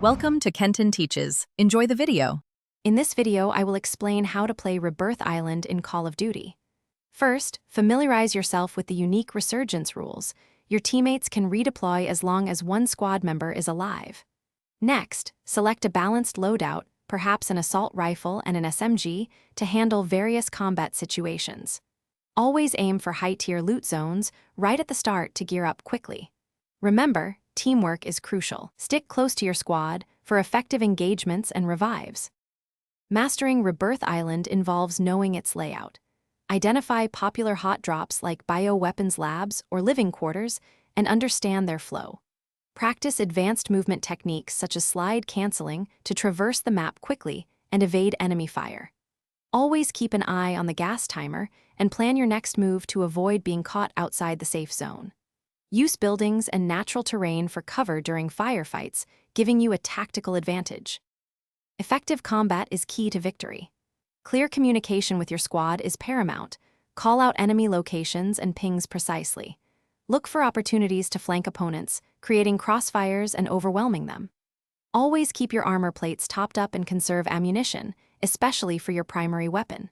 Welcome to Kenton Teaches. Enjoy the video. In this video, I will explain how to play Rebirth Island in Call of Duty. First, familiarize yourself with the unique resurgence rules. Your teammates can redeploy as long as one squad member is alive. Next, select a balanced loadout, perhaps an assault rifle and an SMG, to handle various combat situations. Always aim for high-tier loot zones right at the start to gear up quickly. Remember, teamwork is crucial. Stick close to your squad for effective engagements and revives. Mastering Rebirth Island involves knowing its layout. Identify popular hot drops like bioweapons labs or living quarters and understand their flow. Practice advanced movement techniques such as slide canceling to traverse the map quickly and evade enemy fire. Always keep an eye on the gas timer and plan your next move to avoid being caught outside the safe zone. Use buildings and natural terrain for cover during firefights, giving you a tactical advantage. Effective combat is key to victory. Clear communication with your squad is paramount. Call out enemy locations and pings precisely. Look for opportunities to flank opponents, creating crossfires and overwhelming them. Always keep your armor plates topped up and conserve ammunition, especially for your primary weapon.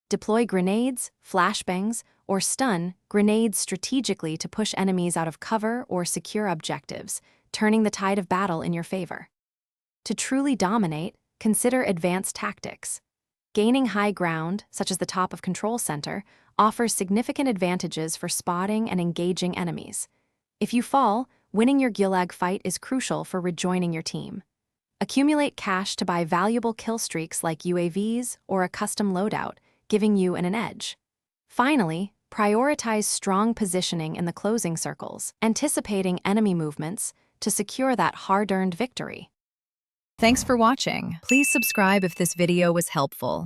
Deploy grenades, flashbangs, or stun grenades strategically to push enemies out of cover or secure objectives, turning the tide of battle in your favor. To truly dominate, consider advanced tactics. Gaining high ground, such as the top of Control Center, offers significant advantages for spotting and engaging enemies. If you fall, winning your Gulag fight is crucial for rejoining your team. Accumulate cash to buy valuable kill streaks like UAVs or a custom loadout, giving you an edge. Finally, prioritize strong positioning in the closing circles, anticipating enemy movements to secure that hard-earned victory. Thanks for watching. Please subscribe if this video was helpful.